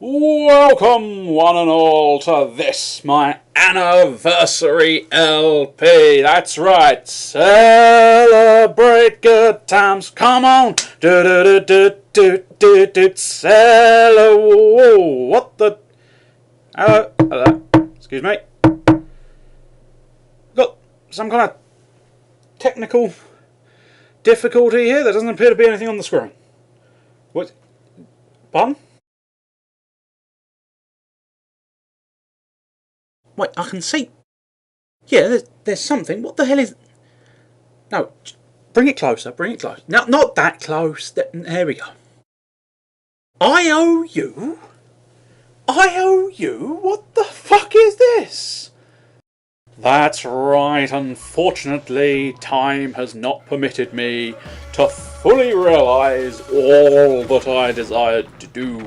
Welcome, one and all, to this, my anniversary LP. That's right, celebrate good times. Come on, Whoa, what the? Hello, excuse me. Got some kind of technical difficulty here. There doesn't appear to be anything on the screen. What? Pardon? Wait, I can see. Yeah, there's something. What the hell is? No, bring it closer. Bring it close. No, not that close. There we go. I owe you. I owe you. What the fuck is this? That's right. Unfortunately, time has not permitted me to fully realise all that I desired to do,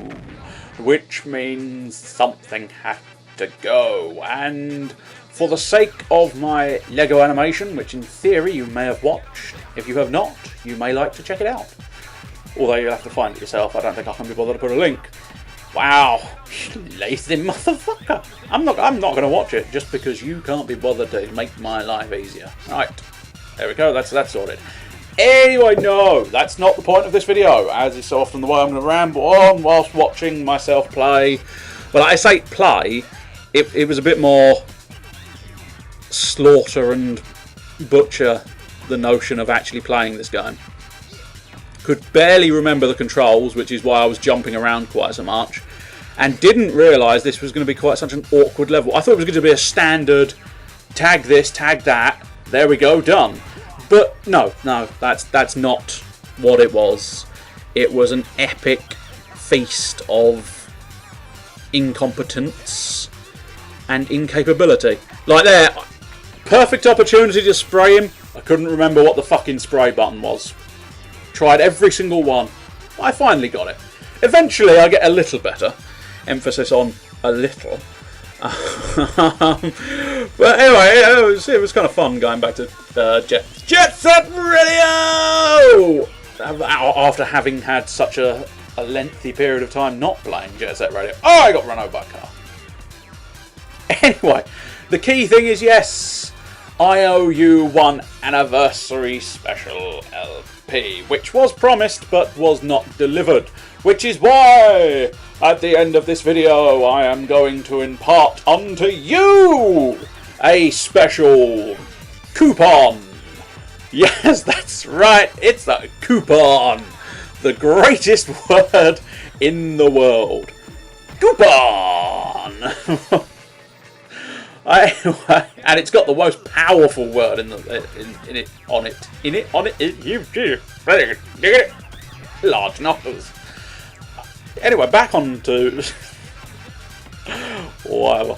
which means something has to go, and for the sake of my Lego animation, which in theory you may have watched, if you have not, you may like to check it out. Although you'll have to find it yourself. I don't think I can be bothered to put a link. Wow, lazy motherfucker. I'm not going to watch it just because you can't be bothered to make my life easier. Right, there we go. That's sorted. Anyway, no, that's not the point of this video, as is so often the way I'm going to ramble on whilst watching myself play. Well, I say play. It was a bit more slaughter and butcher the notion of actually playing this game. Could barely remember the controls, which is why I was jumping around quite so much, and didn't realise this was going to be quite such an awkward level. I thought it was going to be a standard tag this, tag that, there we go, done. But no, that's not what it was. It was an epic feast of incompetence and incapability. Like there, perfect opportunity to spray him. I couldn't remember what the fucking spray button was. Tried every single one. I finally got it. Eventually I get a little better. Emphasis on a little. But anyway, it was kind of fun going back to Jet Set Radio! After having had such a lengthy period of time not playing Jet Set Radio. Oh, I got run over by a car. Anyway, the key thing is, yes, I owe you one anniversary special LP, which was promised but was not delivered, which is why at the end of this video I am going to impart unto you a special coupon. Yes, that's right, it's a coupon. The greatest word in the world. Coupon! And it's got the most powerful word in it. Large numbers. Anyway, back on to whatever.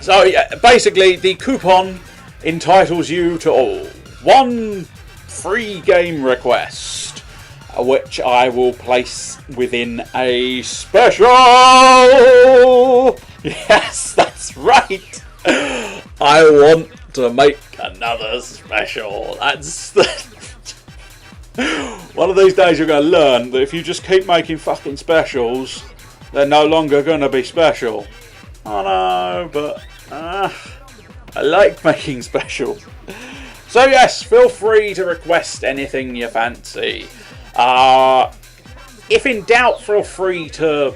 So yeah, basically the coupon entitles you to one free game request, which I will place within a special. Yes, that's right. I want to make another special. That's one of these days you're going to learn that if you just keep making fucking specials, they're no longer going to be special. I know, but I like making specials. So yes, feel free to request anything you fancy. If in doubt, feel free to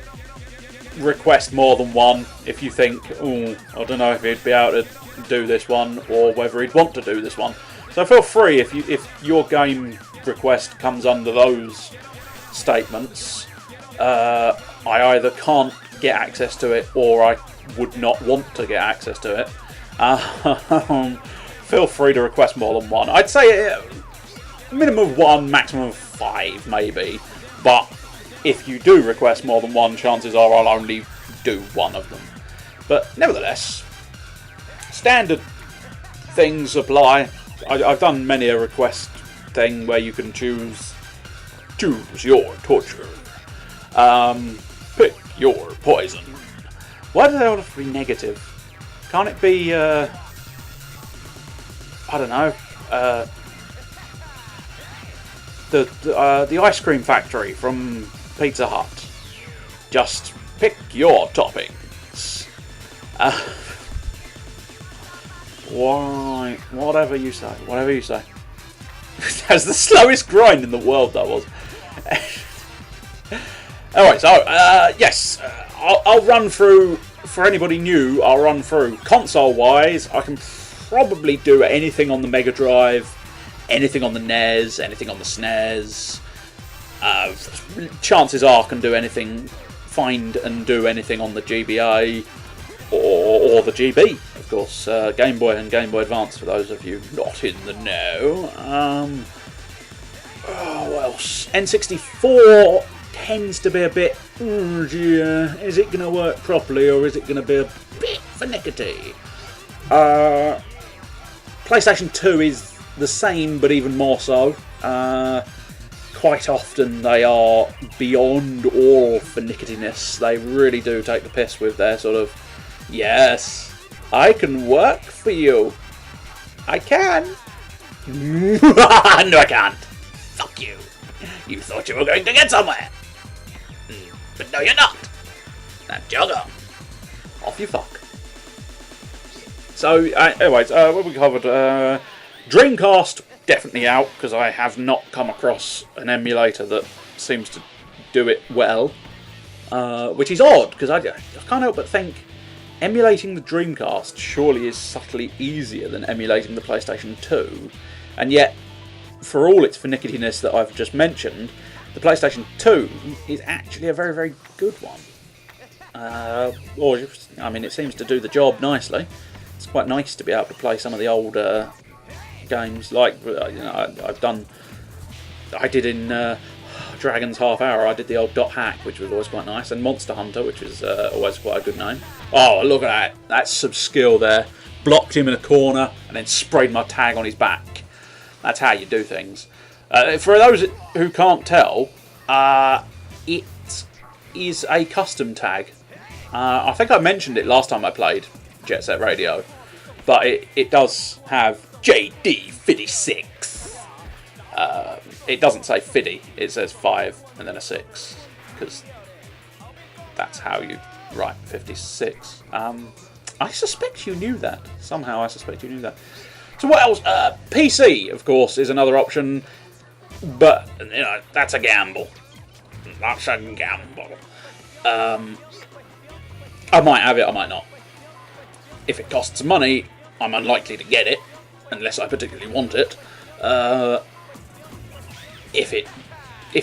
request more than one. If you think, oh, I don't know if he'd be able to do this one or whether he'd want to do this one. So feel free if your game request comes under those statements. I either can't get access to it or I would not want to get access to it. Feel free to request more than one. I'd say minimum of one, maximum of 5 maybe, but if you do request more than one, chances are I'll only do one of them. But nevertheless, standard things apply. I've done many a request thing where you can choose your torture, pick your poison. Why do they all have to be negative? Can't it be I don't know, the ice cream factory from Pizza Hut? Just pick your toppings. Why? Whatever you say. Whatever you say. That's the slowest grind in the world, that was. Alright, so, yes. I'll run through, for anybody new, I'll run through. Console-wise, I can probably do anything on the Mega Drive, anything on the NES, anything on the SNES. Chances are I can do anything, find and do anything on the GBA or the GB, of course. Game Boy and Game Boy Advance, for those of you not in the know. What else? N64 tends to be a bit, is it going to work properly or is it going to be a bit finicky? PlayStation 2 is the same, but even more so. Quite often they are beyond all finickiness. They really do take the piss with their sort of, yes, I can work for you. I can. No, I can't. Fuck you. You thought you were going to get somewhere. But no, you're not. Now jog on. Off you fuck. So, anyways, what we covered, Dreamcast, definitely out, because I have not come across an emulator that seems to do it well. Which is odd, because I can't help but think emulating the Dreamcast surely is subtly easier than emulating the PlayStation 2. And yet, for all its finickiness that I've just mentioned, the PlayStation 2 is actually a very, very good one. It seems to do the job nicely. It's quite nice to be able to play some of the older games, like I did in Dragon's Half Hour. I did the old Dot Hack, which was always quite nice, and Monster Hunter, which is always quite a good name. Oh, look at that! That's some skill there. Blocked him in a corner and then sprayed my tag on his back. That's how you do things. For those who can't tell, it is a custom tag. I think I mentioned it last time I played Jet Set Radio, but it does have JD56. It doesn't say 50, it says 5 and then a 6, because that's how you write 56. I suspect you knew that. Somehow I suspect you knew that. So what else? PC, of course, is another option, but that's a gamble. That's a gamble. I might have it, I might not. If it costs money, I'm unlikely to get it, unless I particularly want it. If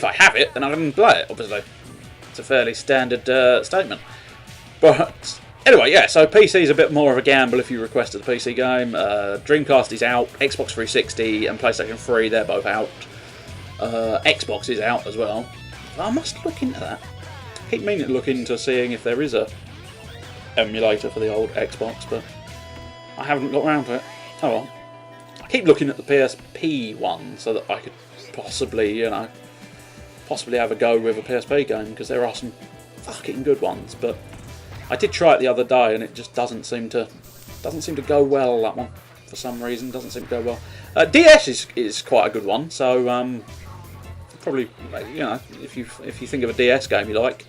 I have it, then I can play it, obviously. It's a fairly standard statement. But anyway, yeah, so PC is a bit more of a gamble if you requested a PC game. Dreamcast is out, Xbox 360 and PlayStation 3, they're both out. Xbox is out as well. I must look into that. I keep meaning to look into seeing if there is a emulator for the old Xbox, but I haven't got around to it. Oh well. I keep looking at the PSP one so that I could possibly have a go with a PSP game, because there are some fucking good ones, but I did try it the other day and it just doesn't seem to go well, that one, for some reason. Doesn't seem to go well. DS is quite a good one, so probably, if you think of a DS game you like,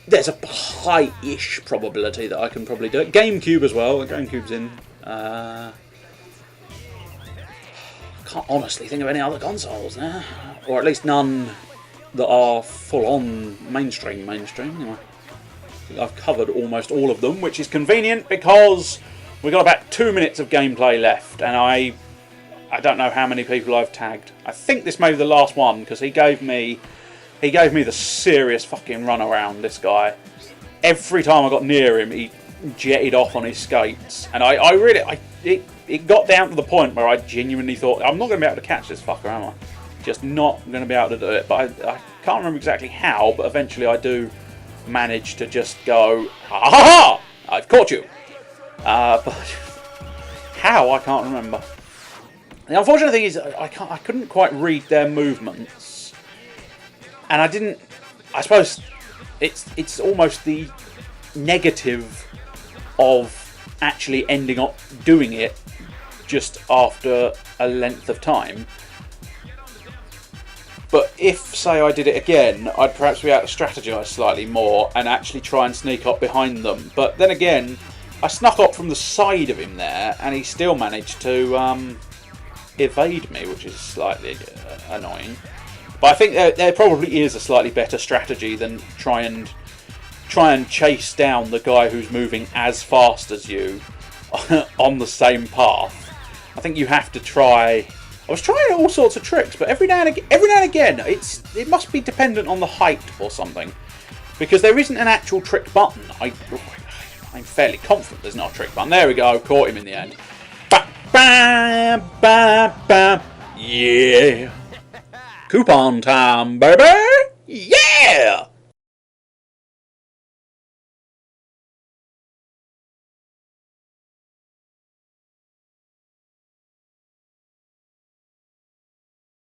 there's a high-ish probability that I can probably do it. GameCube as well. The GameCube's in. Can't honestly think of any other consoles now, or at least none that are full-on mainstream. I've covered almost all of them, which is convenient because we've got about 2 minutes of gameplay left, and I don't know how many people I've tagged. I think this may be the last one, because he gave me the serious fucking runaround, this guy. Every time I got near him, he jetted off on his skates, and it got down to the point where I genuinely thought, I'm not going to be able to catch this fucker, am I? Just not going to be able to do it. But I can't remember exactly how, but eventually I do manage to just go, ha ha ha! I've caught you! But how, I can't remember. The unfortunate thing is, I couldn't quite read their movements. And I suppose it's almost the negative of actually ending up doing it just after a length of time. But if, say, I did it again, I'd perhaps be able to strategise slightly more and actually try and sneak up behind them. But then again, I snuck up from the side of him there, and he still managed to evade me, which is slightly annoying. But I think there probably is a slightly better strategy than try and chase down the guy who's moving as fast as you on the same path. I think you have to try. I was trying all sorts of tricks, but every now and again, it must be dependent on the height or something, because there isn't an actual trick button. I'm fairly confident there's not a trick button. There we go, caught him in the end. Ba ba ba ba. Yeah. Coupon time, baby! Yeah!